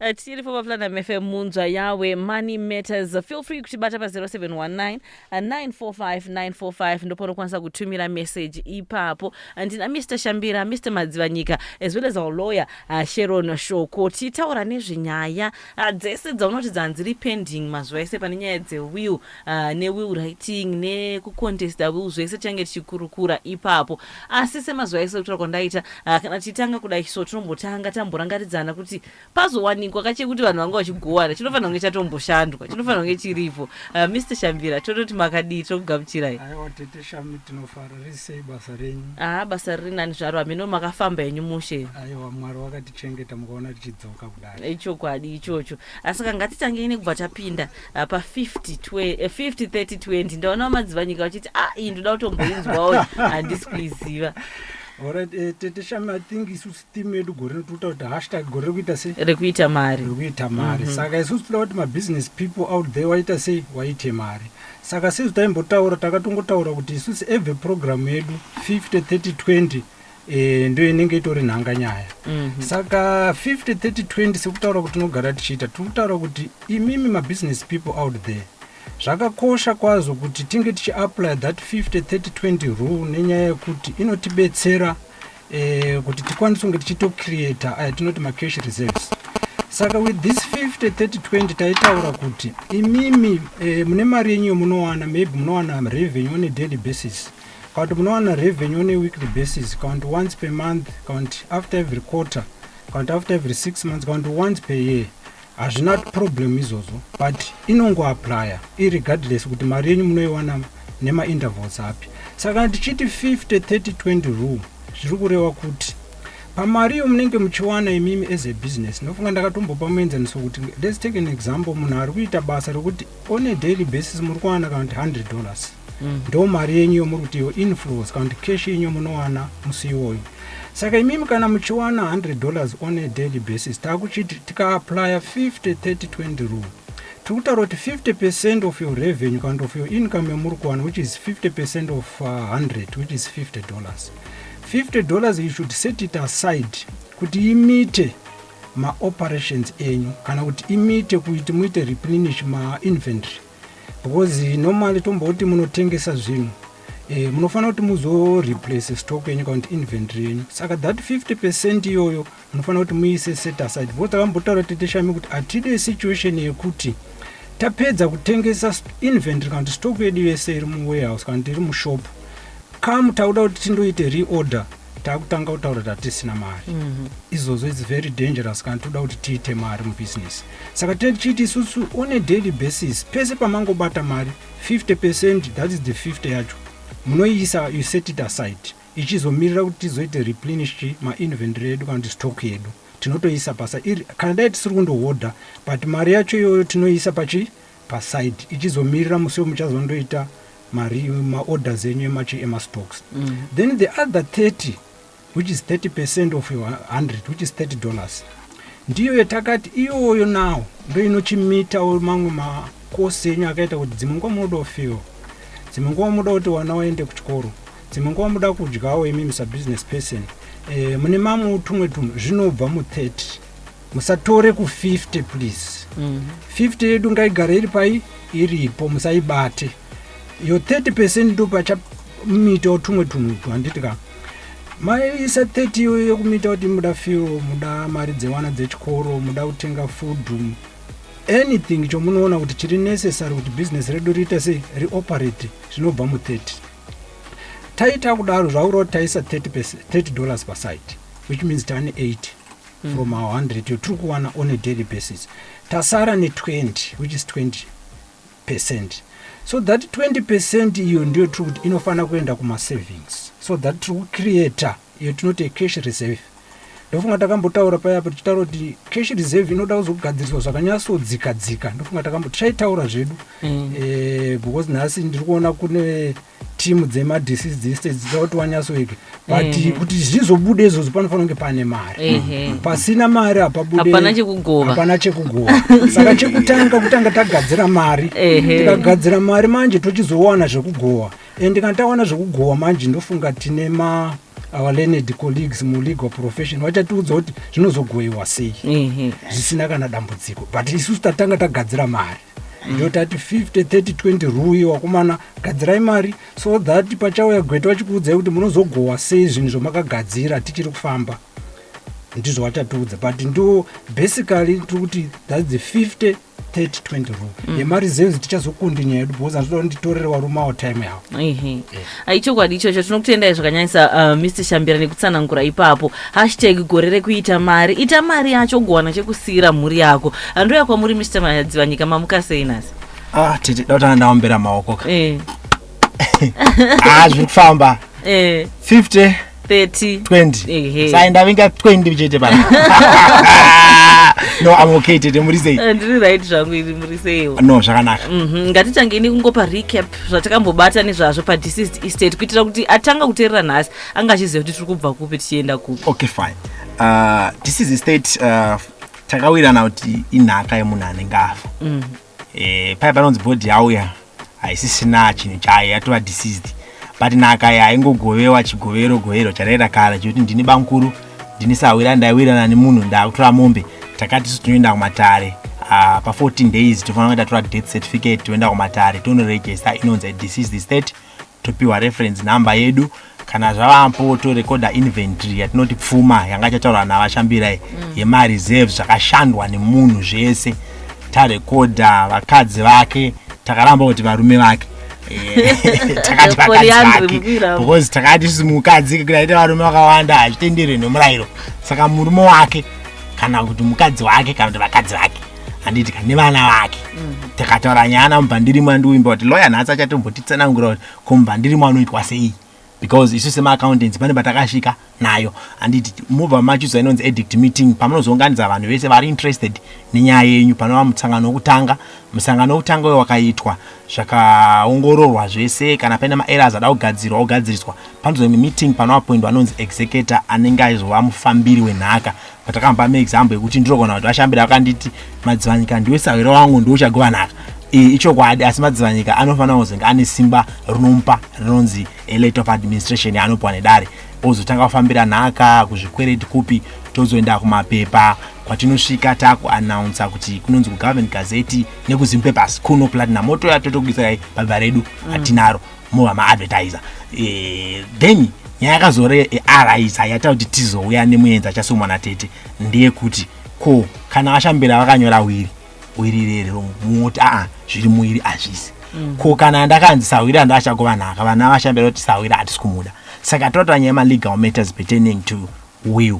Tiri for Platinum FM Munzwa yawe Money Matters. Feel free kutibata pa 0719 945 945 ndipo unokwanisa kutumira message ipapo. Ndina Mr. Shambira, Mr. Madzivanyika, as well as our lawyer Sharon Shoko. Titaura nezvinyaya dzese dzaunoti dzanziri pending mazuva ese pane nyaya dzewill newill writing nekucontesta will zvese change tichikurukura ipapo. Asi semazuva ese kutora kwandaita kana titanga kudai so tinombotanga tamborangaridzana kuti pazowani kwakache kuti vanhu vanga vachigowana chinofanira kunge chatomboshandwa chinofanira kunge chiripo. Mr. Shambira tototi makadii tokugamuchirai? Aiwa tete Shami tinofara risei basa renyu. Basa riri nani zvaro hameno makafamba henyu mushe. Aiwa Mwari wakatichengeta mukaona tichidzoka kudai. Ichokwadi ichocho. Asi ngatitange nekubva tapinda pa 50-30-20 ndaona Madzivanyika vachiti iyi ndoda kutomboinzwawo handisi kuiziva. Alright, tete Shami, I think isusu theme yedu gore rinotuta kuti hashtag gore rekuita sei? Rekuita mari. Rekuita mari. Saka isusu toda kuti ma-business people out there waita sei? Waite mari. Saka sesu taimbotaura takatongotaura kuti isusu every program yedu 50-30-20 ndio inenge itori nhanganyaya. Saka 50-30-20 sekutaura kuti tinogara tichiita tikutaura kuti imimi ma-business people out there zvakakosha kwazvo kuti tinge tichiapply that 50-30-20 rule nenyaya yekuti inotibetsera kuti tikwanise kunge tichitocreata tinoti ma-cash reserves. Saka with this 50-30-20 taitaura kuti imimi mune mari yenyu yomunowana, maybe munowana revenue on a daily basis, kana kuti munowana revenue on a weekly basis, kana kuti once per month, kana kuti after every quarter, kana kuti after every 6 months, kana kuti once per year. Hazvina problem izvozvo, but inongoaplya irregardless kuti mari yenyu munoiwana nema-intervals api. Saka tichiti 50-30-20 rule zviri kureva kuti pamari iyo munenge muchiwana imimi as a business, ndofunga ndakatombopa muenzaniso kuti let's take an example, munhu ari kuita basa rekuti on a daily basis muri kuwana kana kuti $100 ndo mari yenyu yomuri kuti yo inflows kana kuti cash yenyu munowana musi iwoyo. Saka imimi kana muchiwana $100 on a daily basis, takuchiti tikaaplya 50-30-20 rule, tikutaura kuti 50% of your revenue kind of your income yomuri kuwana, which is 50% of 100, which is $50. $50 you should set it aside kuti imite ma-operations enyu kana kuti imite kuti muite replenish ma-inventory, because normally tomboti munotengesa zvinhu munofanira kuti muzo-replace stock yenyu kana kuti inventory yenyu. Saka that 50% iyoyo munofanira kuti muise set aside. Because takambotaura tete Shami kuti atide situation yekuti tapedza kutengesa inventory kana kuti stock yedu yese iri muwarehouse kana kuti iri mushop, kama tauda kuti tindoite reorder takutanga kutaura kuti hatisina mari. Izvozvo is very dangerous kana toda kuti tiite mari mubusiness. Saka tichiti isusu on a daily basis pese pamangobata mari 50%, that is the 50 yacho munoisa, you set it aside, ichizomirira kuti tizoite replenish ma-inventory yedu kana kuti stock yedu tinotoisa pasa kana dai tisiri kundohodha, but mari yacho iyoyo tinoisa paside ichizomirira musi muchazondoita mari ma-orders enyu ema-stocks. Then the other 30, which is 30% of your 100, which is $30, ndiyo yatakati iyoyo now ndo inochimita mamwe makosi enyu akaita kuti dzimwe nguva munoda kufewa, dzimwe nguva munoda kuti wana waende kuchikoro, dzimwe nguva munoda kudyawo imimi sa-business person, mune mamwe tumwe zvinobva mu-30. Musatore ku-50 please. 50 yedu ngaigare iri pai iripo, musaibate. Yo 30% ndo pachamita tumwe handiti ka maisa 30 yoyo kumita kuti muda fuel, muda mari dzewana dzechikoro, muda kutenga food, anything chomunoona kuti chiri necessary kuti business redu riite sei rioperate, zvinobva mu-30. Taita kudaro zvauro taisa $30 paside, which means tane 80 from our 100 yotiri kuwana on a daily basis. Tasara ne-20, which is 20%. So that 20% iyo ndiyo tiri kuti inofana kuenda kuma-savings, so that tiri kucreata iyo tinoti cash reserve. Ndofunga takambotaura payapo tichitaura kuti cash reserve inoda kuzogadziriswa zvakanyatsodzika. Ndofunga tichaitaura zvedu because nhasi ndiri kuona kune timu dzema-deceased estates dzida kuti wanyatsoike, but kuti zvizobude izvozvo panofanira kunge pane mari. Pasina mari hapana chekugova. Saka kutanga tagadzira mari, tikagadzira mari manje tochizowana zvekugova, and kana tawana zvekugova manje ndofunga tine our learned colleagues mulegal profession vachatiudza kuti zvinozogoyiwa sei zvisina kana dambudziko, but isusu tatanga tagadzira mari ndio tati 50-30-20 rule wakomana gadzirai mari so that pachauya gweta vachikuudzai kuti munozogowa sei zvinhu zvamakagadzira tichiri kufamba, ndizvo vachatiudza, but ndio basically tikuti that's the 50-30-20 rule. Yemari zedu tichazokundinya yedu because anoda nditorere varume avo time yavo. Aichokwadi ichocho tinokutendai zvakanyanyisa Mr. Shambira nekutsanangura ipapo. #gore rekuita mari. Ita mari yacho gowana chekusiyira mhuri yako. Andoya kwamuri Mr. Madzivanyika mamuka sei nasi? Tete dautana ndaombera maoko. Zvekufamba. 50 30-20 saenda vinga 20 chete pano. No, I'm okay tete muri sei? Ndiri right zvangu iri muri sei? No, zvakanaka. Ngatitangeni kungopa recap zvatakambobata nezvazvo pa deceased estate kuitira kuti atanga kuteerera nhasi anga achiziva kuti tiri kubva kupi tichienda kupi. Okay, fine. Deceased estate takawirana kuti inhaka yemunhu anenge afa. Pai panonzi bhodhi yauya haisisina chinhu chayo yatova deceased. But nhaka yaingogovewa chigovero charaira kare chekuti ndine bankuru ndine sawira ndaiwirana nemunhu ndakutora mombe takati isu tinoenda kumatare pa 14 days tofanira kuita tora death certificate toenda kumatare tonoregister inonzi deceased estate topiwa reference number yedu kana zvavampo torekoda inventory yatinoti pfuma yanga chataura navashambirai yemareserves zvakashandwa nemunhu zvese tarekoda vakadzi vake takaramba kuti varume vake takati vakadzi because takati mukadzi kudaita varume vakawanda hazvitenderwi nemurayiro saka murume wake kana kuti mukadzi wake kana kuti vakadzi vake handiti kane vana vake takataura nyaya mubhandirimo andiuimba kuti lawyer nhasi achatombotitsanangura kuti ko mubhandirimo anoitwa sei because isu sema-accountants pane patakasvika nayo handiti mobva machizo inonzi edict meeting pamunozounganidza vanhu vese vari interested nenyaya yenyu panova mutsangano wokutanga. Musangano wokutanga uyo wakaitwa zvakaongororwa zvese kana paine maerrors ada kugadzirwa ogadziriswa panozonge meeting panoapoindwa anonzi executor anenge aizova mufambiri wenhaka. Patakamba meexample yekuti ndinogona kuti vashambira vakanditi Madzivanyika ndiwe sawiro wangu ndiuchagova nhaka ichokwadi asi Madzivanyika anofanira kuzenge ane simba rinomupa rinonzi letter of administration yaanopiwa nedare ozotanga kufambira nhaka kuzvikwereti kupi tozoenda kumapepa kwatinosvika takuannounce kuti kunonzi kugovernment gazette nekuzimupapers kuno platinum moto yatotokuisai baba redu atinaro mova maadvertiser then nyaya yakazore arise yata kuti tizouya nemuenza chasomana tete ndeyekuti ko kana vashambira vakanyora wiri rero moti zviri muwiri hazvisi ko kana ndakanzi sawira handachagova nhaka vana vashambira kuti sawira hatisi kumuda saka tota nyaya legal matters pertaining to will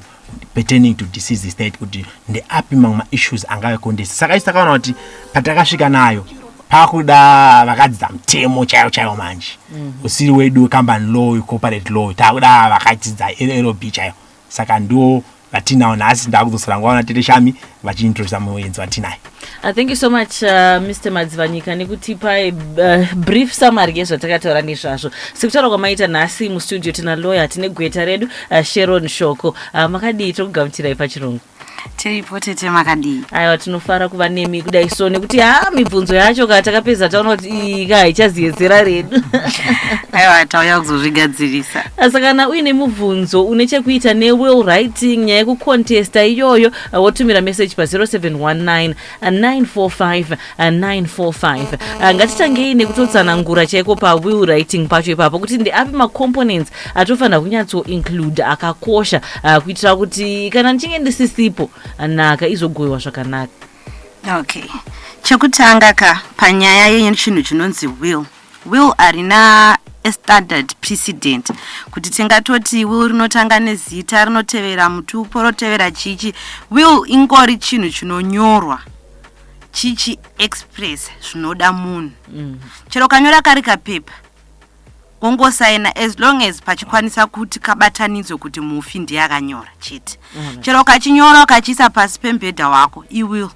pertaining to deceased estate kuti ndeapi mamwe ma-issues angavekondesa saka isi takaona kuti patakasvika nayo pakuda vakadzidza mutemo chaiwo manje usiri wedu company law corporate law takuda vakadzidza LLB chaiwo saka ndo vatinawo nhasi ndakudzosera ngwaona tete Shami vachiintroduce muenzi vatinayo. Thank you so much Mr. Madzivanyika nekutipa brief summary yezvatakataura nezvazvo. Sekutaura kwamaita nhasi mustudio tina lawyer tine gweta redu Sharon Shoko. Makadii tokugamuchirai pachirungu? Tiripo tete makadii. Aiwa tinofara kuva nemi kudai so nekuti mibvunzo yacho katakapedza taona kuti haichaziyedzera redu. Aiwa tauya kuzozvigadzirisa. Saka kana uine mubvunzo une chekuita newill writing nyaya yekucontesta iyoyo wotumira message pa 0719 945 945. Ngatitangei nekutotsanangura chaiko pa will writing pacho ipapo kuti ndeapi macomponents atofanira kunyatso include akakosha kuitira kuti kana ndichinge ndisisipo nhaka izogoyiwa zvakanaka. Okay. Chekutanga panyaya yechinhu chinonzi will arina standard precedent kuti tingatoti will rinotanga nezita rinotevera mutupo rotevera chichi. Will ingori chinhu chinonyorwa chichi express zvinoda munhu chero kanyora kari kapepa ongosaina as long as pachikwanisa kuti kabatanidzwe kuti mufi ndiye akanyora chete. Chero kachinyora ukachiisa pasi pembedha wako iwill,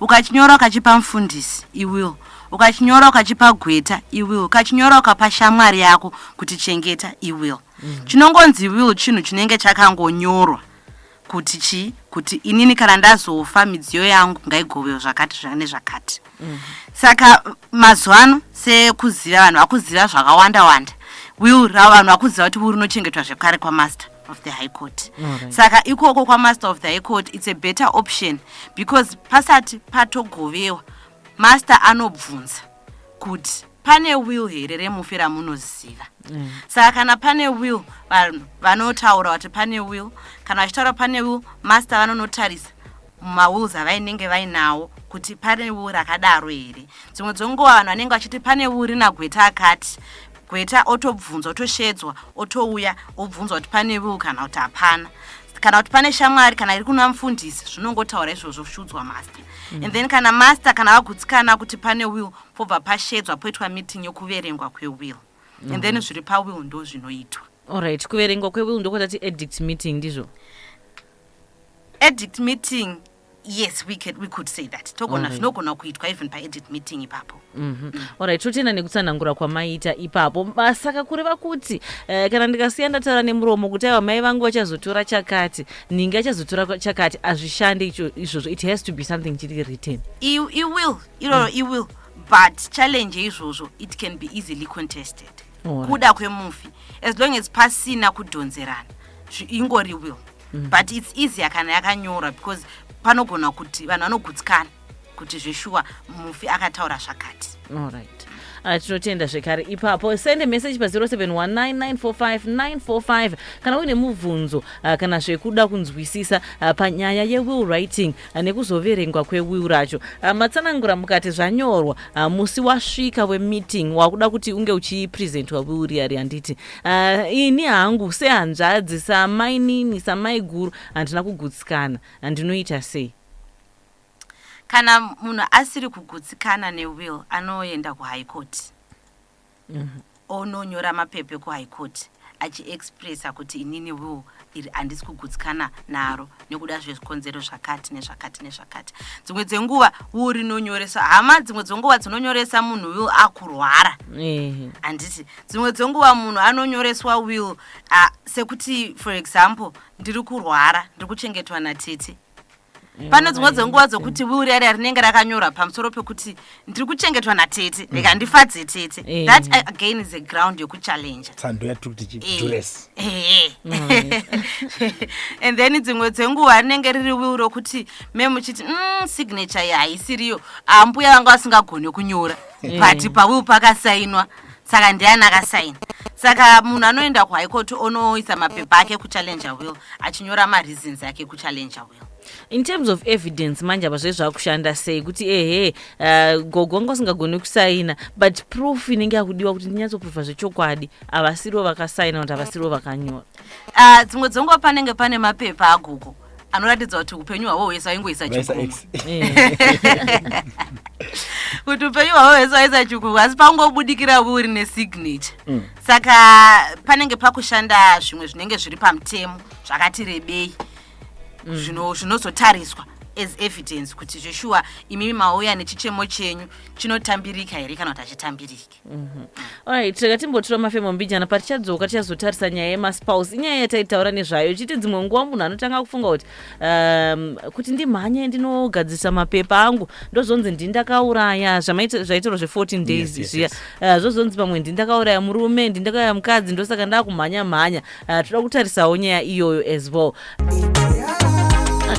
ukachinyora ukachipa mufundisi iwill, ukachinyora ukachipa gweta iwill, ukachinyora ukapa shamwari yako kuti chengeta iwill. Chinongonzi will chinhu chinenge chakangonyorwa kuti kuti inini kana ndazofa midziyo yangu ngaigovewo zvakati zvane zvakati. Saka mazuano sekuziva vanhu vakuziva zvakawanda will ravanhu vakuziva kuti will rinochengetwa zvekare kwamaster of the high court. Alright. Saka ikoko kwamaster of the high court it's a better option because pasati patogovewa master anobvunza kuti pane will here remufi ramunoziva. Saka kana pane will vanhu vanotaura kuti pane will, kana vachitaura pane will master vanonotarisa mumawills avainenge vainawo kuti pane will rakadaro here. Dzimwe dzenguva vanhu vanenge vachiti pane will rina Gweta akati, Gweta otobvunzwa otoshedzwa otouya obvunzwa kuti pane will kana kuti hapana, kana kuti pane shamwari kana iri kuna mufundisi zvinongotaura izvozvo shudzwa master. And then kana master kana vagutsikana kuti pane will pobva pashedzwa poitwa meeting yokuverengwa kwewill. And then zviri pawill ndo zvinoitwa. Alright, kuverengwa kwewill ndokutati edict meeting ndizvo. Edict meeting, yes, we could say that. Togona zvinogona kuitwa even pa-edit meeting ipapo. Alright, totenda nekutsanangura kwamaita ipapo. Saka kureva kuti kana ndikasiya ndataura nemuromo kuti aiwa mai vangu vachazotora chakati, ninge achazotora chakati, azvishande izvozvo. It has to be something chiri written. It will. But challenge izvozvo, it can be easily contested. Kuda kwemufi. As long as pasina kudonzerana, ingori will. But it's easier kana yakanyora because panogona kuti vanhu vanogutsikana kuti zveshuwa mufi akataura zvakati. Alright. Tinotenda zvekare ipapo. Send a message pa 0719945945 kana uine mubvunzo kana zvekuda kunzwisisa panyaya yewill writing nekuzoverengwa kwewill racho. Matsanangura mukati zvanyorwa musi wasvika wemeeting wakuda kuti unge uchipresentwa will riyari handiti. Ini hangu sehanzvadzi samai nini samai guru handina kugutsikana ndinoita sei? Kana munhu asiri kugutsikana newill anoenda kuhigh court. Ononyora mapepe kuhigh court achiexpressa kuti inini will iri handisi kugutsikana naro nekuda zvezvikonzero zvakati nezvakati nezvakati. Dzimwe dzenguva will rinonyoresa hama, dzimwe dzenguva dzinonyoresa munhu will akurwara. Handiti dzimwe dzenguva munhu anonyoreswa will sekuti for example ndiri kurwara ndiri kuchengetwa natete. Pane dzimwe dzenguva dzokuti will riya rinenge rakanyora pamusoro pekuti ndiri kuchengetwa natete rega ndifadze tete. That again is a ground yokuchallenge. Tsando yatuti duress. And then dzimwe dzenguva rinenge riri will rokuti memuchiti signature haisiriyo, mbuya vanga vasingagoni kunyora but pawill pakasainwa saka ndiani akasaina. Saka munhu anoenda kuhigh court onoisa mapepa ake kuchallenge will achinyora mareasons ake kuchallenge will. In terms of evidence manje apa zvezvakushanda sei kuti gogo wanga usingagoni kusaina but proof inenge yakudiwa kuti ndinyatsoproofa zvechokwadi avasiriwo vakasaina kuti avasiriwo vakanyora. Dzimwe dzenguva panenge pane mapepa agogo anoratidza kuti upenyu hwavo hwese aingoisa chigoma kuti upenyu hwavo hwese waisa chigoma asi pangobudikira uri nesignature. Saka panenge pakushanda zvimwe zvinenge zviri pamutemo zvakati rebei zvinozotariswa as evidence kuti zveshuwa imimi mauya nechichemo chenyu chinotambirika here kana kuti hachitambiriki. Alright, takatimbotora mafemo mbijana patichadzoka tichazotarisa nyaya yemaspouse. Inyaya yataitaura nezvayo chiti dzimwe nguva munhu anotanga kufunga kuti ndimhanye ndinogadzisa mapepa angu ndozonzi ndindakauraya zvaitirwa zve14 days zviya. Zvozonzi pamwe ndindakauraya murume ndindakauraya mukadzi ndosaka ndakumhanya. Toda kutarisawo nyaya iyoyo as well.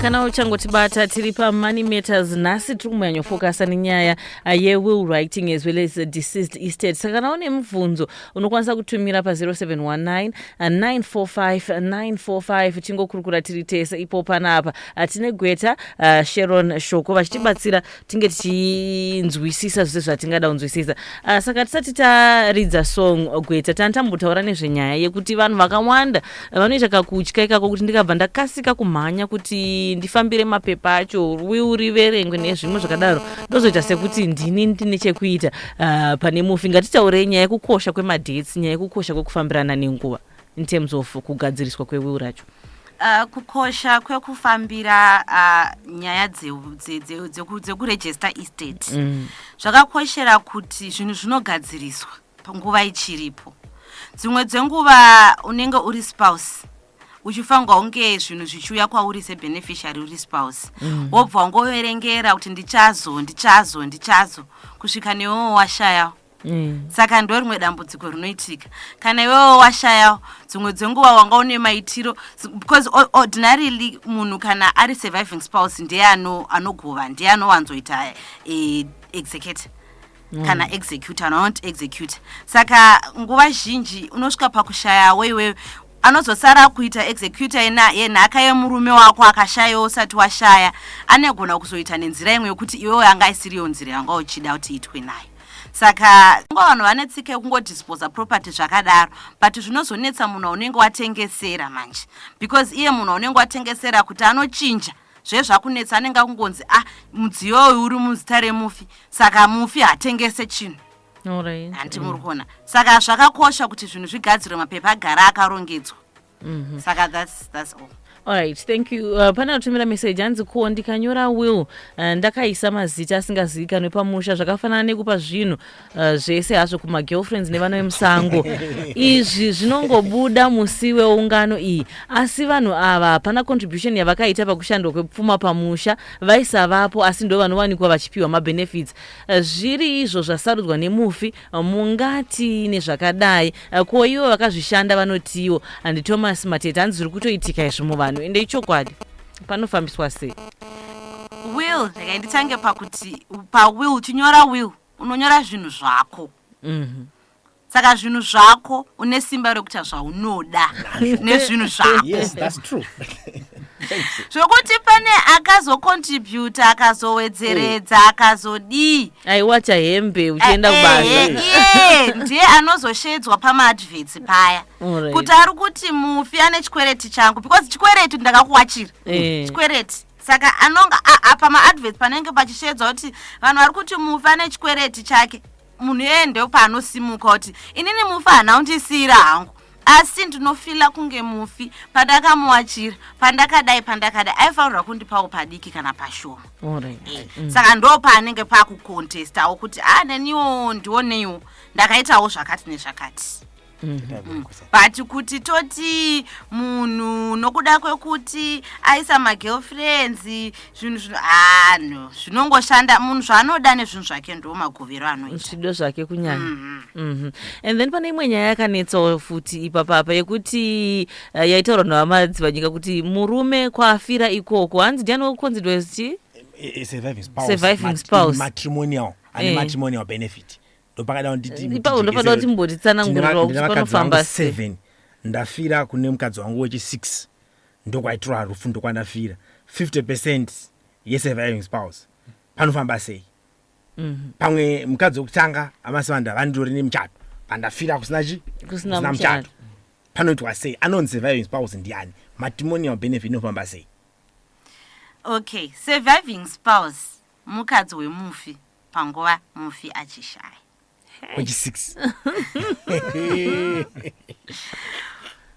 Kana uchangotibata tiri paMoney Matters nhasi tiri kumbanyofokasa nenyaya yewill writing as well as deceased estate. Saka kana une mubvunzo unokwanisa kutumira pa 0719945945 tingokurukura tiri tese ipo panapa. Tine Gweta Sharon Shoko vachitibatsira tinge tichinzwisisa zvese zvatingada kunzwisisa. Saka tisati taridza song Gweta tambotaura nezvenyaya yekuti vanhu vakawanda vanoita kakutya ikako kuti ndikabva ndakasika kumhanya kuti ndifambire mapepa acho will riverengwe nezvimwe zvakadaro ndozoita sekuti ndini ndine chekuita pane mufi. Ngatitaurei nyaya yekukosha kwemadates, nyaya yekukosha kwekufambirana nenguva in terms of kugadziriswa kwewill racho. Kukosha kwekufambira nyaya dzekuregister estate zvakakoshera kuti zvinhu zvinogadziriswa panguva ichiripo. Dzimwe dzenguva unenge uri spouse uchifanirwa unge zvinhu zvichiuya kwauri sebeneficiary uri spouse wobva wangoverengera kuti ndichazo kusvika newewo washaya saka ndo rimwe dambudziko rinoitika kana iwewo washaya dzimwe dzenguva wanga une maitiro because ordinarily munhu kana ari surviving spouse ndiye anogova ndiye anowanzoita execute kana execute not execute saka nguva zhinji unosvika pakushaya weiwe anozosara kuita executor yenhaka yemurume wako akashayawo usati washaya anegona kuzoita nenzira imwe yokuti iwewo yanga isiriyo nzira yanga uchida kuti itwe nayo saka vanhu vanetsike kungodisposa property zvakadaro but zvinozonetsa munhu unenge watengesera manje because iye munhu unenge watengesera kuti anochinja zvezvakunetsa anenge akungonzi mudziyo uyu uri muzita remufi saka mufi hatengese chinhu handi muri kuona saka zvakakosha kuti zvinhu zvigadzirwe mapepa agara akarongedzwa saka that's all. Alright, thank you. Pana kutumira message hanzi ko ndikanyora will ndakaisa mazita asingazivikanwe pamusha zvakafanana nekupa zvinhu zvese hazvo kuma girlfriends nevana vemusango. Izvi zvinongobuda musi weungano iyi. Asi vanhu ava hapana contribution yavakaita pakushandwa kwepfuma pamusha vaisavapo asi ndo vanowanikwa vachipiwa mabenefits. Zviri izvo zvasarudzwa nemufi mungati nezvakadai. Ko ivo vakazvishanda vanotiwo and Thomas Matete hanzi zviri kutoitika izvo muvanhu ende ichokwadi panofambiswa sei will nditange pakuti pawill uchinyora will unonyora zvinhu zvako saka zvinhu zvako une simba rekuita zvaunoda nezvinhu zvako zvokuti pane akazocontributa akazowedzeredza akazodii aiwacha hembe uchienda kubasa ndiye anozoshedzwa pamaadverts paya kuti ari kuti mufi ane chikwereti changu because chikwereti ndakakuwachira chikwereti saka anonga pamaadverts panenge pachishedzwa kuti vanhu vari kuti mufi ane chikwereti chake munhu ende paanosimuka kuti inini mufi hana undisiyira hangu asi ndinofila kunge mufi pandakamuwachira pandakadai aifanirwa kundipawo padiki kana pashoma saka ndo paanenge pakucontestawo kuti neniwo ndioneiwo ndakaitawo zvakati nezvakati but kuti toti munhu nokuda kwekuti aisa magirlfriends zvinhu no zvinongoshanda munhu zvaanoda nezvinhu zvake ndo magovero anoita zvido zvake kunyanya and then pane imwe nyaya yakanetsawo futi ipapapa yekuti yaitaurwa navamadzibva nyika kuti murume kwaafira ikoko hanzi ndiani wokonzidwa zichi surviving spouse matrimonial ane matrimonial benefit ipapo ndopada kuti mbotitsanangurira kuti panofamba 7 ndafira kune mukadzi wangu wechi6 ndokwaitora rufu ndokwandafira 50% yesurviving spouse panofamba sei pamwe mukadzi wekutanga amasivanda vandori nemuchato pandafira kusina muchato panoitwa sei anonzi surviving spouse ndiani matrimonial benefit inofamba sei okay surviving spouse mukadzi wemufi panguva mufi achishaya wechi6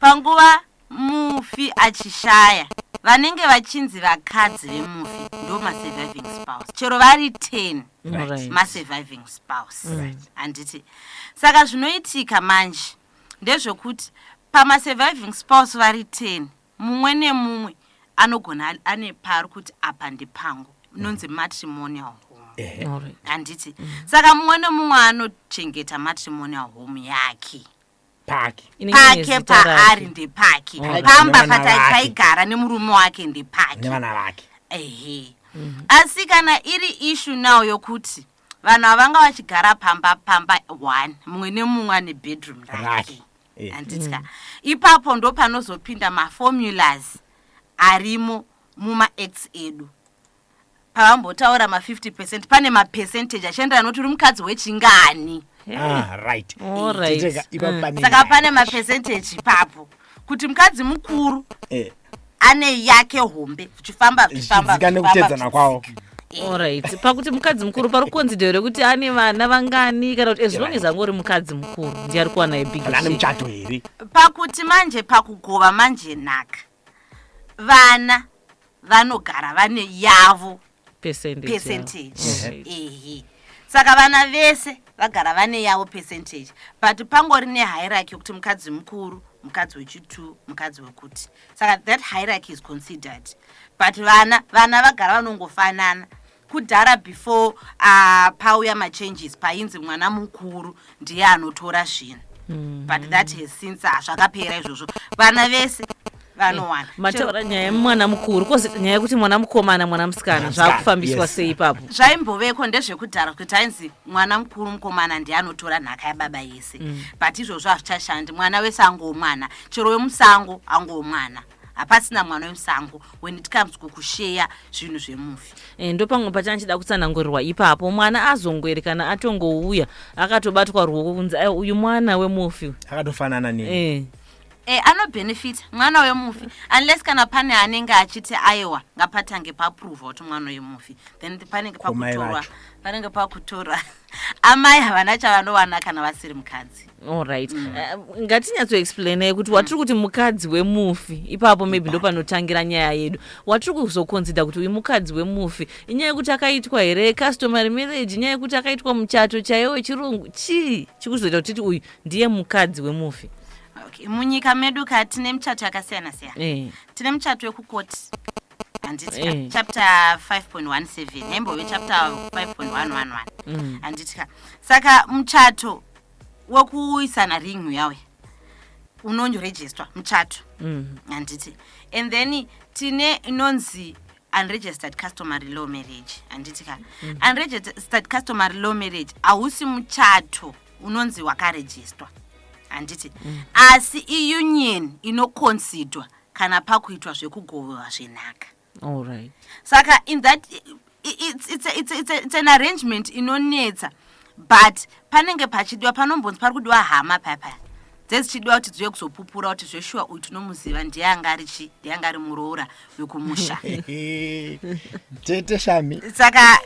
panguva mufi achishaya vanenge vachinzi vakadzi vemufi ndo masurviving spouse chero vari 10 masurviving spouse handiti saka zvinoitika manje ndezvekuti pamasurviving spouse vari 10 mumwe nemumwe anogona ane pari kuti apa ndipangu nonzi matrimonial home handiti saka mumwe nemumwe anochengeta matrimonial home yake pake paari ndepake pamba pataigara nemurume wake ndepake nevana vake asi kana iri issue nawo yokuti vanhu havanga vachigara pamba 1 mumwe nemumwe ane bedroom rake handitya ipapo ndo panozopinda maformulas arimo mumaacts edu pavambotaura ma50% pane mapercentage achienderana nokuti uri mukadzi wechingani saka pane mapercentage ipapo kuti mukadzi mukuru ane yake hombe zvichifamba nekutedzana kwawo alright pakuti mukadzi mukuru pari kukonzidhero kuti ane vana vangani kana kuti ezvinonge zvangori mukadzi mukuru ndiye ari kuwana ane muchato here pakuti manje pakugova manje nhaka vana vanogara vane yavo percentage saka vana vese vagara vane yavo percentage but pangori nehierarchy yokuti mukadzi mukuru mukadzi wechi2 mukadzi wekuti saka that hierarchy is considered but vana vagara vanongofanana kudhara before pauya machanges painzi mwana mukuru ndiye anotora zvinhu but that has since zvakapera izvozvo vana vese vanowana mataura nyaya yemwana mukuru kozita nyaya yekuti mwana mukomana mwana musikana zvakufambiswa sei ipapo zvaimboveko ndezvekudhara kuti ainzi mwana mukuru mukomana ndiye anotora nhaka yababa yese but izvozvo hazvichashandi mwana wese angomwana chero wemusango angomwana hapasina mwana wemusango when it comes kukusheya zvinhu zvemufi ndo pamwe pachanchida kutsanangurirwa ipapo mwana azongweri kana atongouya akatobatwa ruoko kunzi uyu mwana wemufi akatofanana nini anobenefita mwana wemufi unless kana pane anenge achiti aiwa ngapatange papruvha kuti mwana wemufi then panenge pakutorwa amai havana chavanowana kana vasiri mukadzi alright ngatinyatsoexplainai kuti watiri kuti mukadzi wemufi ipapo maybe ndo panotangira nyaya yedu watiri kuzokonzida kuti uyu mukadzi wemufi inyaya yekuti akaitwa here customary marriage inyaya yekuti akaitwa muchato chaiwo wechirungu chii chikuzoita kuti titi uyu ndiye mukadzi wemufi Okay, munyika medu tine michato yakasiyana-siyana. Tine michato yekukoti. Anditi chapter 5.17 nembove chapter 5.111. Anditi saka muchato wekuisana ring yawe unonyorejistwa muchato. Anditi and then tine inonzi unregistered customary law marriage. Anditi unregistered customary law marriage ausi muchato unonzi wakarejistwa. Anditi asi iunion inoconsiderwa kana pakuitwa zvekugovwa zvenhaka. All right. Saka in that it's an arrangement inonetsa but panenge pachidiwa panombonzi pari kudiwa hama papa dzichidiwa kuti dziwe kuzopupura kuti zveshuwa uyu tinomuziva ndiye angari muroora wekumusha tete shami saka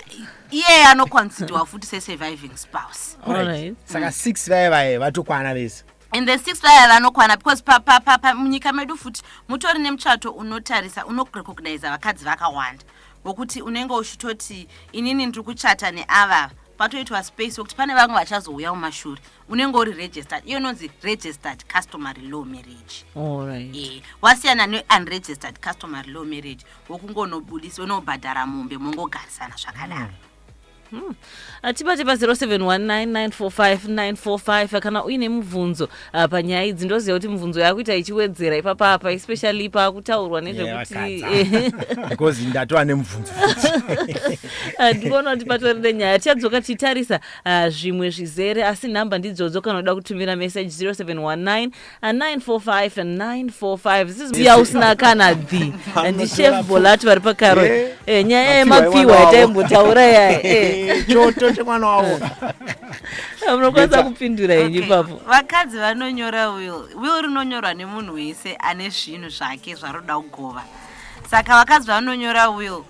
iye anoconsiderwa futi se-surviving spouse. All right. Saka 6 vaya vatokwana vese and the 6 vaya vanokwana because pa munyika medu futi mutori nemuchato unotarisa unorecognize vakadzi vakawanda wokuti unenge uchitoti inini ndiri kuchata neava patoitwa space wokuti pane vamwe vachazouya mumashure unenge uri registered iyo inonzi registered customary law marriage. All right. Wasiyana ne-unregistered customary law marriage wokungonobudisa unobhadhara mombe mongogarisana zvakadaro. Tibate pa 0719945945 kana uine mubvunzo panyaya idzi ndoziva kuti mubvunzo yakuita ichiwedzera ipapapa especially pakutaurwa nezvekuti because ndatova nemubvunzo ndikuona kuti patori nenyaya tichadzoka tichitarisa zvimwe zvizere asi nhamba ndidzodzo kana uda kutumira message 0719945945 zisiya usina kana ndishef bolati vari pakaro nyaya yemapiwa yataimbotaura yaya choto chemwana wavo munokwanisa kupindura henyu ipapo. Vakadzi vanonyora will rinonyorwa nemunhu wese ane zvinhu zvake zvaroda kugova. Saka vakadzi vanonyora will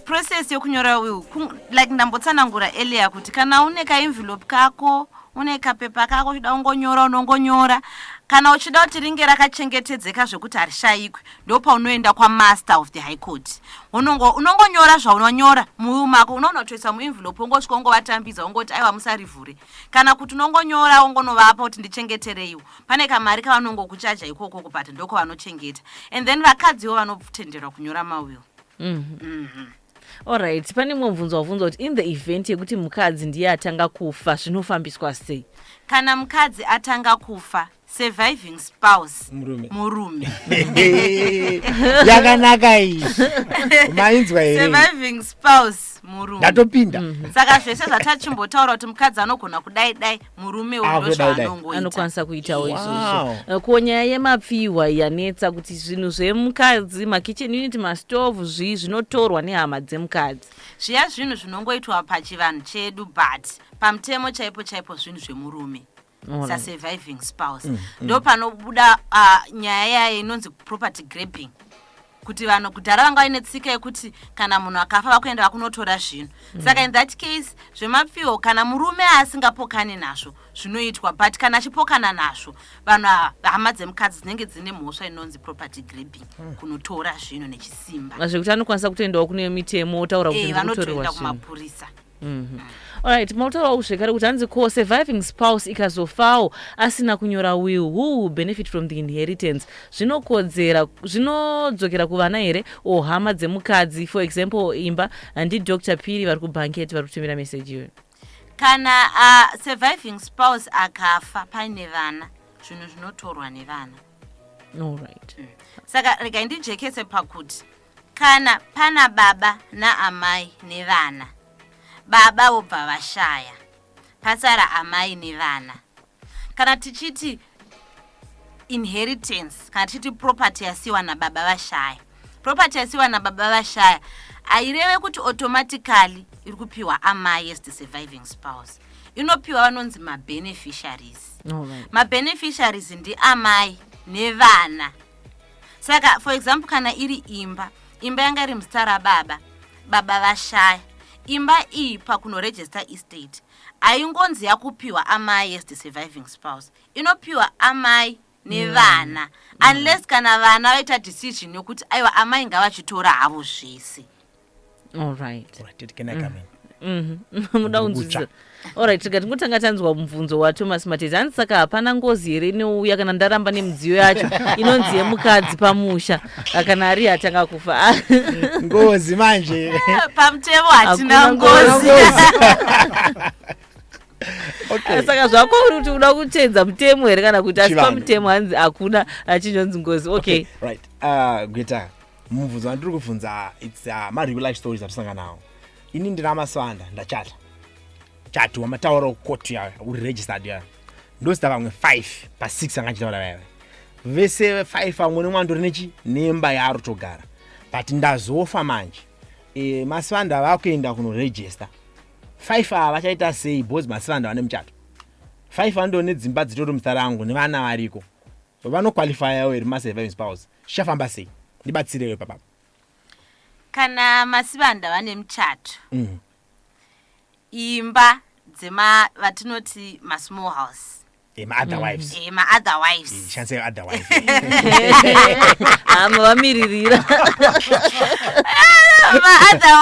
process yokunyora will like ndambotsanangura earlier kuti kana une kaenvelope kako une kapepa kako uchida unongonyora kana uchida kuti ringe rakachengetedzeka zvekuti harishayikwe ndopaunoenda kwamaster of the high court unongonyora zvaunonyora muwill mako unonotoisa muenvelope ungosvika ungovatambidza ungoti aiwa musarivhure kana kuti unongonyora ungonovapa kuti ndichengetereiwo pane kamari kavanongokuchaja ikoko but ndoko vanochengeta and then vakadziwo vanotenderwa kunyora mawill. Alright, pane mumwe mubvunzo wabvunza kuti in the event yekuti mukadzi ndiye atanga kufa zvinofambiswa sei? Kana mukadzi atanga kufa surviving spouse murume yakanaka iyi mainzwa here surviving spouse murume ndatopinda saka zvese zvatachimbotaura kuti mukadzi anogona kudai murume ndozvaanongoita anokwanisa kuitawo izvozvo. Ko nyaya yemapiwa yanetsa kuti zvinhu zvemukadzi makichen unit mastove zvinotorwa nehama dzemukadzi zviya zvinhu zvinongoitwa pachivanhu chedu but pamutemo chaipo zvinhu zvemurume surviving spouse ndo panobuda nyaya yayo inonzi property grabbing kuti vanhu kudhara vanga vaine tsika yekuti kana munhu akafa vakuenda vakunotora zvinhu saka in that case zvemapiwo kana murume asingapokani nazvo zvinoitwa but kana achipokana nazvo vanhu hama dzemukadzi dzinenge dzine mhosva inonzi property grabbing kunotora zvinhu nechisimba zvekuti anokwanisa kutoendawo kune mitemo otaura kuti vanotoenda kumapurisa. Alright, mautaura zvekare kuti hanzi ko surviving spouse ikazofawo asina kunyora will, who will benefit from the inheritance? Zvinodzokera kuvana here o hama dzemukadzi, for example imba handi Dr. Piri vari kubhanketi vari kutumira message iyoyo. Kana surviving spouse akafa paine vana, zvinhu zvinotorwa nevana. Alright. Saka rega ndijekese pakuti kana pana baba naamai nevana, baba vobva vashaya, pasara amai nevana. Kana tichiti inheritance, kana tichiti property yasiwa nababa vashaya, property yasiwa nababa vashaya aireve kuti automatically iri kupiwa amai as the surviving spouse, inopiwa vanonzi mabeneficiaries. Mabeneficiaries ndi amai nevana. Saka for example kana iri imba yanga iri muzita rababa, baba vashaya, imba iyi pakunoregister estate aingonzi yakupiwa amai as the surviving spouse, inopiwa amai nevana unless kana vana vaita decision yokuti aiwa amai ngavachitora havo zvese. Alright. Can I come in? Muda unzvisa. Alright, tikatangotanga tanzwa mubvunzo waThomas Matezi, hanzi saka hapana ngozi here inouya kana ndaramba nemudziyo yacho inonzi yemukadzi pamusha kana ari atanga kufa. Ngozi manje. Pamutemo hatina ngozi. Okay. Saka zvako uri kuti uda kutenza mutemo here kana kuti asi pamutemo hanzi hakuna achinonzi ngozi. Okay. Right. Gweta, mubvunzo wandiri kubvunza it's real life stories atusanga nawo. Ini ndina maswanda ndachata. Chatu wamataura ukoti ya uri registered ya. Ndosita vamwe 5 pa 6 angachitaura vaya. Vese 5 amwe nemwando rinechi nemba yaro togara. But ndazofa manje. Maswanda vakuenda kuno register. 5 ava vachaita sei bozi maswanda vane muchato. 5 ando nedzimba dzitori muzita rangu nevana variko. Vano qualify yawo iri surviving spouse. Shafamba sei? Ndibatsirewe papa. Kana maswanda vane muchato. Imba dzema vatinoti ma small house. Ma other wives. Ma other wives. Shan't say other wives. Vamiririra. Ma other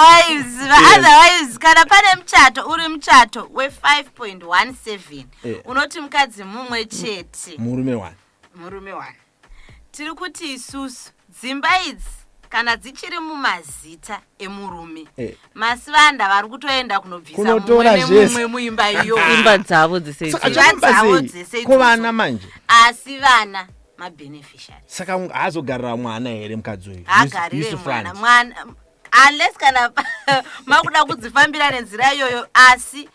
wives kana pane muchato uri muchato we 5.17 unoti mukadzi mumwe chete murume 1 tiri kuti isusu dzimba idzi kana dzichiri mumazita emurume masivanda vari kutoenda kunobvisa mumwe muimba iyo imba dzavo dzese kuvana manje asi vana mabeneficiary. Saka hazogarira mwana here mukadzi uyu agarire mwana unless kana makuda kudzifambira nenzira iyoyo, asi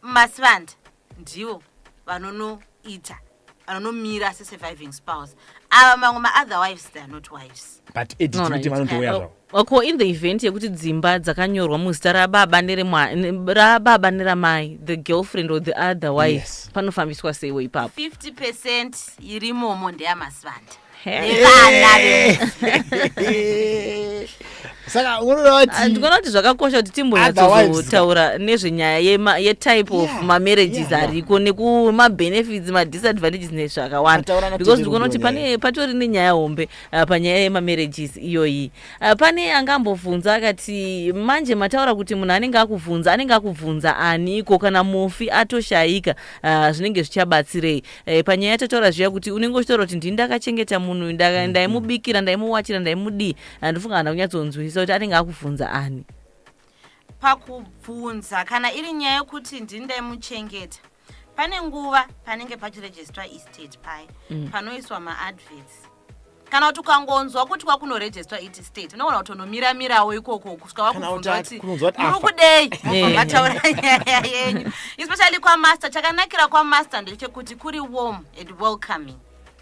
masivanda ndiwo vanonoita vanonomira se-surviving spouse. Ava mamwe ma-other wives, they are not wives. But editimiti vanondoya zvavo. Wako in the event yekuti dzimba dzakanyorwa muzita rababa neramai, the girlfriend or the other wife, yes. Panofambiswa seiwo ipapo 50% irimomo ndeyamasivanda. Saka unoti ndikona kuti zvakakosha kuti timbonyatsotaura nezvenyaya yetype of marriages ariko nekuma-benefits ma-disadvantages nezvakawanda, because ndikona kuti patori nenyaya hombe panyaya yema-marriages iyoyi. Pane angambobvunza akati manje mataura kuti munhu anenge akubvunza aniko kana mufi atoshayika zvinenge zvichabatsirei? Panyaya yatataura zviya kuti unenge uchitaura kuti ndini ndakachengeta munhu, ndaimubikira, ndaimuwachira, ndaimudii, ndofunga kana kunyatsonzwisa kuti anenge akubvunza ani. Pakubvunza kana iri nyaya yokuti ndini ndaimuchengeta, pane nguva panenge pachiregistrwa estate pai panoiswa ma-adverts. Kana kuti ukangonzwa kuti kwakunoregistrwa estate unoona kuti unomira-mirawo ikoko kusvika wakubvunza kuti muri kudei mataura nyaya yenyu, especially kwamaster. Chakanakira kwamaster ndechekuti kuri warm and welcoming.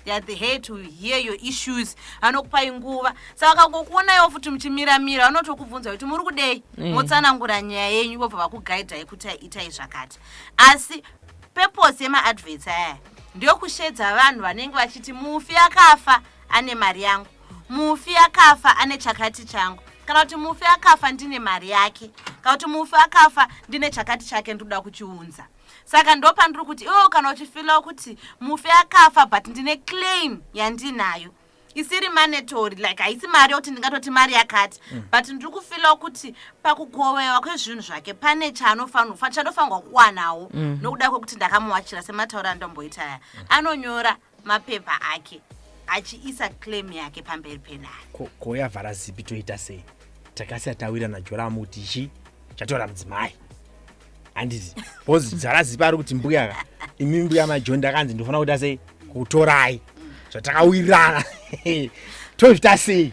They are here to hear your issues. Anokupai nguva. Saka kangokuonaiwo futi muchimira-mira vanotokubvunza kuti muri kudei motsanangura nyaya yenyu vobva vakugaidhai kuti itai zvakati. Asi purpose yema-adverts aya ndeyokushedza vanhu vanenge vachiti mufi akafa ane mari yangu, mufi akafa ane chakati changu, kana kuti mufi akafa ndine mari yake, kana kuti mufi akafa ndine chakati chake ndoda kuchiunza. Saka ndo pandiri kuti kana uchifila kuti mufi akafa but ndine claim yandinayo, isiri mandatory like haisi mari yokuti ndingatoti mari yakati but ndiri kufila kuti pakugovewa kwezvinhu zvake pane chanofanirwa kuwanawo nokuda kwekuti ndakamuwachira semataura ndomboita aya anonyora mapepa ake achiisa claim yake pamberi penari koya vharazipi toita sei takasiya tawirirana joramu kuti ichi chatora mudzimai handiti bhozi vharazipi ari kuti mbuya imi mbuya majoni ndakanzi ndofana kuita sei kutorai zvatakawirirana tozvita sei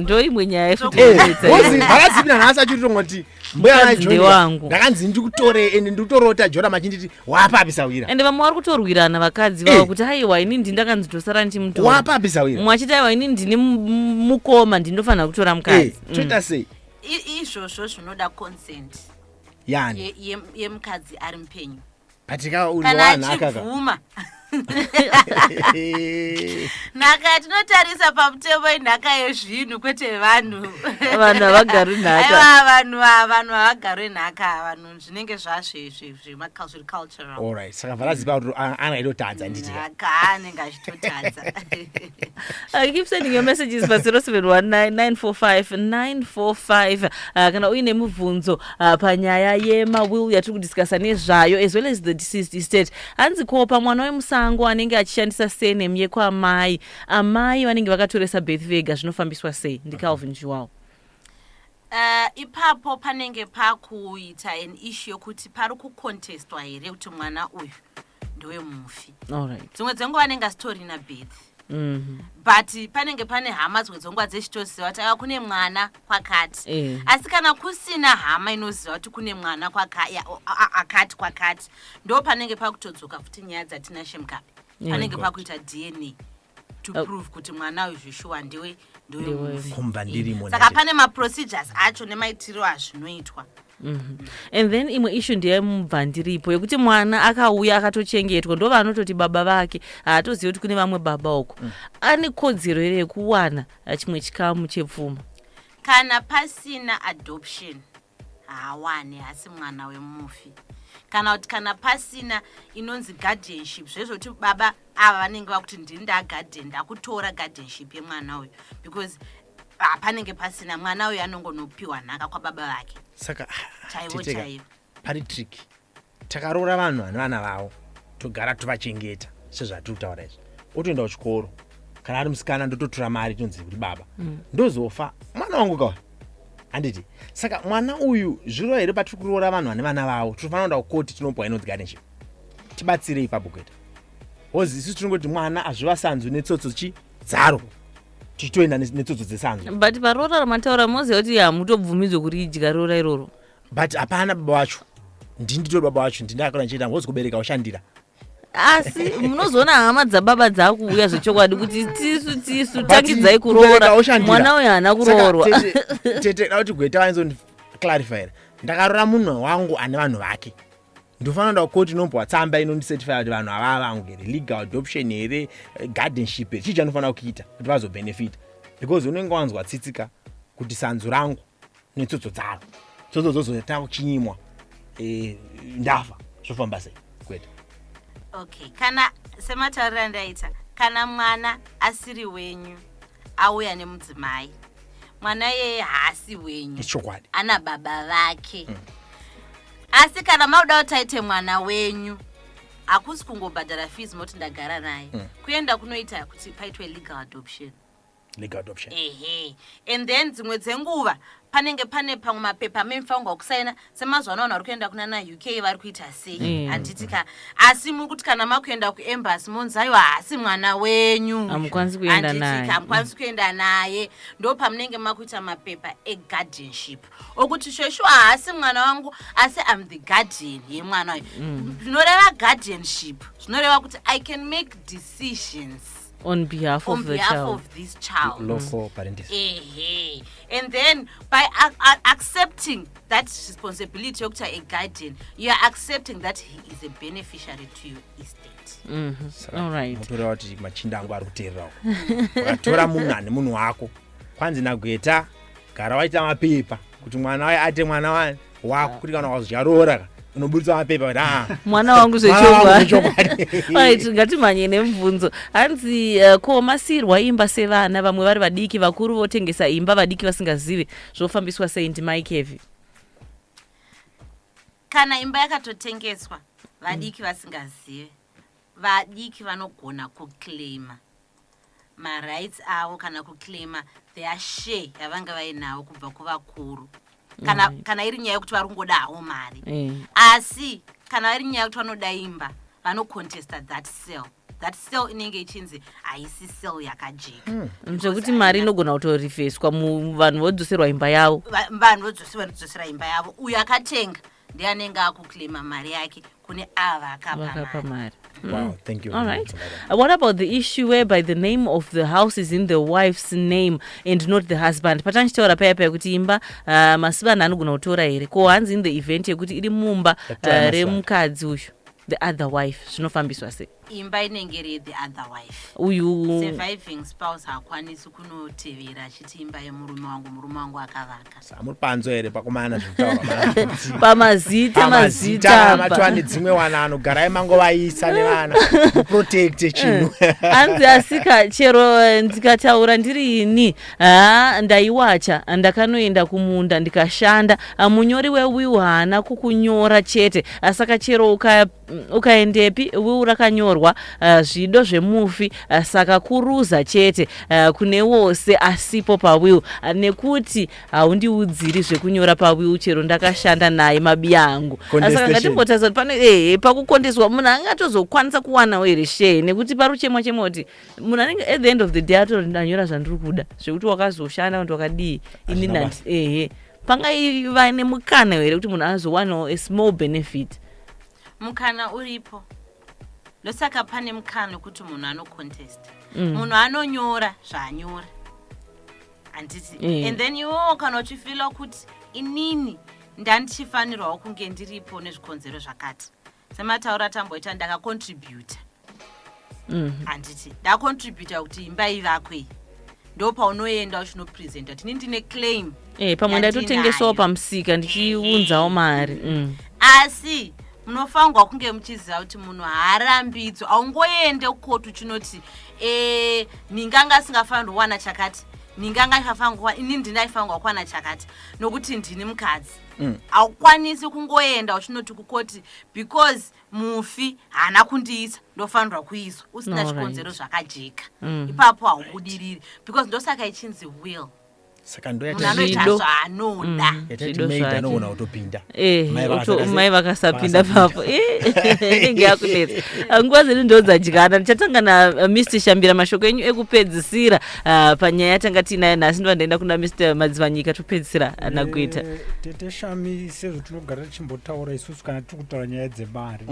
ndo imwe nyaya bhozi vharazipi nanhasi achitongoti mbuya majoni wangu ndakanzi ndikutore ende ndikutorota joramu achinditi wapapisa wira ende vamwe vari kutorwirana vakadzi vavo kuti haiwa ini ndakanzitosara ndichimutora wapapisa wira mumwe achiti haiwa ini ndine mukoma ndinofanira kutora mukadzi toita sei izvozvo zvinoda consent yani yemukadzi ari mupenyu patika kana achibvuma nhaka yatinotarisa pamutemo inhaka yezvinhu kwete vanhu havagari nhaka vanhu havagarwe nhaka vanhu zvinenge zvazvezvemacultural alright saka vharazipa kuti angaitotadza nditi nhaka anenge achitotadza keep sending your messages pa 0719945945 kana uine mubvunzo panyaya yemawill yatiri kudiskasa nezvayo as well as the deceased estate hanzi kopa mwana wemusango anenge achishandisa surname yekwamai amai vanenge vakatoresa birth vega zvinofambiswa sei ndicalvin Joao ipapo panenge pakuita an issue yokuti pari kucontestwa here kuti mwana uyu ndewemufi dzimwe dzenguva anenge asitorina birth but panenge pane hama dzimwe dzenguva dzechitoziva kuti ava kune mwana kwakati asi kana kusina hama inoziva kuti kune mwana akati kwakati ndo panenge pakutodzoka futi nyaya dzatina shemkapi panenge pakuita DNA to prove kuti mwana uyu zvishuwa ndewe saka pane maprocedures acho nemaitiriro azvinoitwa and then imwe issue ndeyemubva ndiripo yekuti mwana akauya akatochengetwa ndo vanototi baba vake haatozivi kuti kune vamwe baba uko ane kodzero here yekuwana chimwe chikamu chepfuma kana pasina adoption haawani asi mwana wemufi kana kuti kana pasina inonzi guardianship zvezvoti baba ava vanenge vakuti ndini ndagarden ndakutora guardianship yemwana uyu because panenge pasina mwana uyu anongonopiwa nhaka kwababa vake saka chaivo pari trick takaroora vanhu vane vana vavo togara tovachengeta sezvatiri kutaura izvi otoenda kuchikoro kana ari musikana ndototora mari tonzi kuti baba ndozofa mwana wangu kawa handiti saka mwana uyu zviro here patiri kuroora vanhu vane vana vavo tinofanira kuenda kukoti tinopiwa inonzi guardianship tibatsire ipapo kuita hozi isusu tinongoti mwana azviva sanzu netsotso chidzaro tichitoenda netsotso dzesanzu but paroora ramataura moziva kuti hamutobvumidzwe kuti idya roora iroro but hapana baba wacho ndinditori baba wacho ndindakona ndichiita ngozi kubereka ushandira asi munozoona hama dzababa dzakuuya zvechokwadi kuti tisu tangidzai kuroora mwana uyu haana kuroorwa tete da kuti gweta vainzondiclarifyira ndakaroora munhu wangu ane vanhu vake ndofanira kuenda kukoti inombwa tsamba inondicertifya kuti vanhu ava vangu here legal adoption here guardianship here chii chanofanira kuita kuti vazobenefita because unenge wanzwa tsitsika kuti sanzu rangu netsotso dzaro tsotso dzozotanga kuchinyimwa ndafa zvofamba sei kwete okay kana sematauriro andaita kana mwana asiri wenyu auya nemudzimai mwana yeye haasi wenyu ichokwadi ana baba vake asi kana mauda kuti aite mwana wenyu hakusi kungobhadhara fees moti ndagara naye kuenda kunoita kuti paitwe legal adoption and then dzimwe dzenguva panenge pane pamwe mapepa memufanirwa kusaina semazuva ano vanhu vari kuenda kuna UK vari kuita sei handitika asi muri kuti kana makuenda kuembassy monzi aiwa haasi mwana wenyu hamukwanisi kuenda naye ndo pamunenge makuita mapepa eguardianship okuti shoshuwa haasi mwana wangu asi am the guardian yemwana uyu zvinoreva guardianship zvinoreva kuti I can make decisions on behalf of this child. Lawful parentis. And then by accepting that responsibility of a guardian, you are accepting that he is a beneficiary to your estate. All right. Mutora kuti machinda angu ari kuteererawo. Watora munhu ane munhu wako. Kwanzi nagweta gara waita mapepa kuti mwana waye ate mwana wako kuti kana wazvicharoora unobudisa mapepa kuti mwana wangu zvechokwadi. Right, ngatimhanye nemubvunzo. Hanzi ko masirwa imba sevana, vamwe vari vadiki, vakuru votengesa imba, vadiki vasingazivi zvofambiswa sei ndimai Kevi? Kana imba yakatotengeswa vadiki vasingazivi, vadiki vanogona kuclaima marights avo kana kuclaima their share yavanga vainawo kubva kuvakuru. Kana iri nyaya yekuti vari kungodawo mari. Asi kana iri nyaya yekuti vanoda imba vanocontesta that sale inenge ichinzi haisi sale yakajeka. Zvekuti mari inogona kutorifeswa vanhu vodzoserwa imba yavo. Vanhu vodzosera imba yavo. Uyo akatenga ndiye anenge akuclaima mari yake kune ava akapa mari. Wow, thank you. All right. What about the issue whereby the name of the house is in the wife's name and not the husband? Patanchitaura paya kuti imba masibana anogona kutora here. Ko hanzi in the event yekuti iri mumba remukadzi uyu, the other wife, zvinofambiswa sei? Imba inenge iri the other wife. Uyu surviving spouse hakwanisi kunotevera achiti imba yemurume wangu akavaka. Samuri panzo here pakumana zvekutaura pamazita matwani dzimwe wana anogarai mangovaisa nevana kuprotect chinhu. Hanzi asika chero ndikataura ndiri ini ndaiwacha ndakanoenda kumunda ndikashanda, munyori wewiu haana kukunyora chete, asaka chero ukaendepi wiu rakanyorwa zvido zvemufi, saka kuruza chete kune wose asipo pawiu, nekuti haundiudziri zvekunyora pawiu chero ndakashanda naye mabiya angu. Saka ngatimbotaza kuti pane pakukondeswa munhu angatozokwanisa kuwana here share, nekuti paruchemo chemoti munhu anenge at the end of the day atori ndanyora zvandiri kuda, zvekuti wakazoshanda kuti wakadii ini ndanti pangaiva nemukana here kuti munhu azowanawo a small benefit. Mukana uripo. Losaka pane mukana kuti munhu anocontest. Munhu anonyora zvanyora. Anditi. And then iwo kana uchifila kuti inini ndandichifanirwa kunge ndiripo nezvikonzero zvakati. Semataura tamboita ndakacontribute. Anditi. Ndacontribute kuti imba ivakwe. Ndo paunoenda uchinopresenta kuti ndine claim. Pamwe ndatotengesawo pamusika ndichiunzawo mari. Asi munofangwa kunge muchiziva kuti munhu haarambidzwa, haungoende kukotu chinoti ninganga singafanirwa kuwana chakati, ninganga ifafanirwa ini ndinaifanirwa kuwana chakati nokuti ndini mukadzi. Haukwanisi kungoenda uchinoti kukoti because mufi haana kundiisa ndofanirwa kuiswa usina chikonzero zvakajeka. Ipapo haubudiriri because ndosaka ichinzi will. Saka ndoita zvaanoda yatatimaida anogona kutopinda mai vakasapinda papo inenge yakunetsa. Nguva zedu ndodzadyana. Ndichatanga naMr Shambira mashoko enyu ekupedzisira panyaya yatanga tinayo nhasi. Ndovandaenda kuna Mr Madzivanyika topedzisira nakuita. Tete Shami sezvo tinogara tichimbotaura isusu kana tiri kutaura nyaya dzemari,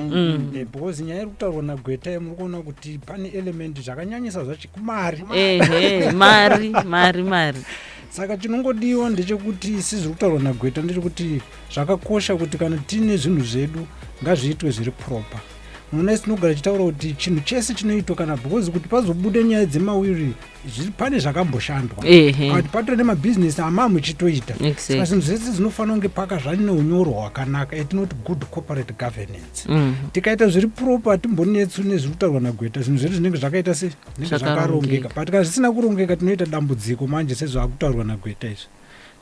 because nyaya iri kutaurwa naGweta muri kuona kuti pane element zvakanyanyisa zvacho kumari. Mari. Saka chinongodiwa ndechekuti sizvi kutaurwa naGweta ndechekuti zvakakosha kuti kana tine zvinhu zvedu ngazviitwe zviri proper. Muna tinogara chitaura kuti chinhu chese chinoitwa kana because kuti pazobude nyaya dzemawiri pane zvakamboshandwa kuti patori nemabhizinesi amamuchitoita. Saka zvinhu zvese zvinofanira kunge pakazvane unyoro hwakanaka etinoti good corporate governance. Tikaita zviri proper timbonetsu nezviri kutaurwa naGweta zvinhu zvedu zvinenge zvakaita se zvakarongeka, but kana zvisina kurongeka tinoita dambudziko manje sezvakutaurwa naGweta izvi.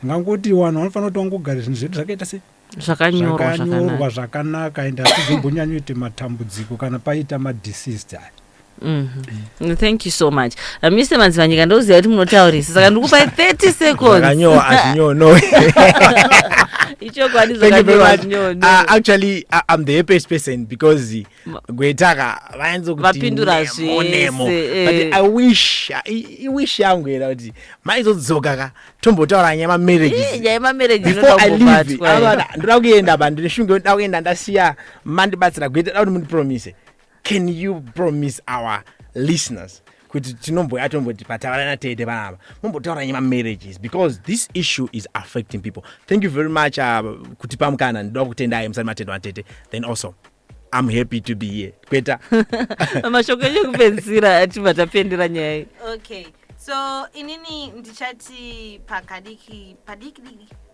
Ngangoti vanhu vanofanira kuti vangogara zvinhu zvedu zvakaita se zvakanyorwa zvakanaka ende hatizombonyanyoite matambudziko kana paita madeceased. Thank you so much. Mr Madzivanyika ndoziva kuti munotaurisa, saka ndikupai 30 seconds. Actually, I'm the happiest person because Gwetaka vapindura zvese. But I wish yangu era kuti maizodzoka tombotaura nyama marriages. Before I leave, ndoda kuenda bandi ndishunge ndoda kuenda ndasiya mandibatsira Gweta kuti mundipromise. Can you promise our listeners kuti tinomboya tomboti pataura natete panapa mombotaura nyama marriages because this issue is affecting people. Thank you very much kuti pamukana ndoda kutendai musani matendo atete. Then also I'm happy to be here. Kweta mashoko ekupedzisira atibatapendera nyaya. Okay, so inini ndichati padiki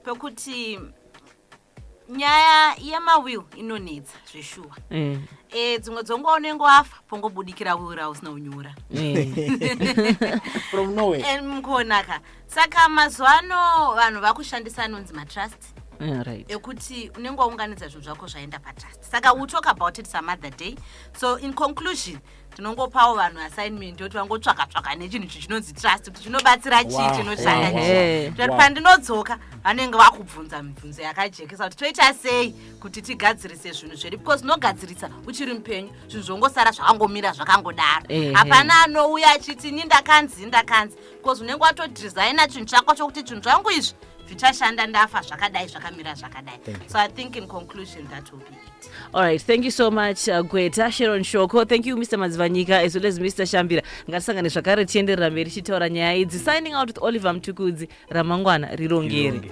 pekuti nyaya yemawill inonetsa zveshuwa. Dzimwe dzongo unenge wafa pongobudikira will rausina unyora from nowhere. Mukonaka saka mazuano vanhu vakushandisa anonzi matrust. Right. Ekuti unenge waunganidza zvinhu zvako zvaenda patrust. Saka we'll talk about it some other day. So in conclusion, tinongopawo vanhu assignment yoti vangotsvaka nechinhu chinonzi trust kuti chinobatsira chii chinoshanda chii. Kuti pandinodzoka vanenge vakubvunza mibvunzo yakajekesa kuti toita sei kuti tigadzirise zvinhu zvedu, because unogadzirisa uchiri mupenyu zvinhu zvongosara zvakangomira zvakangodaro. Hapana anouya achiti ini ndakanzi because unenge watodhizaina chinhu chako chokuti zvinhu zvangu izvi zvichashanda ndafa zvakadai zvakamira zvakadai. So I think in conclusion that will be it. All right, thank you so much Gweta Sharon Shoko. Thank you Mr. Madzivanyika as well as Mr. Shambira. Ngatisangane zvakare tienderera mberi tichitaura nyaya idzi. Signing out with Oliver Mtukudzi. Ramangwana rirongere.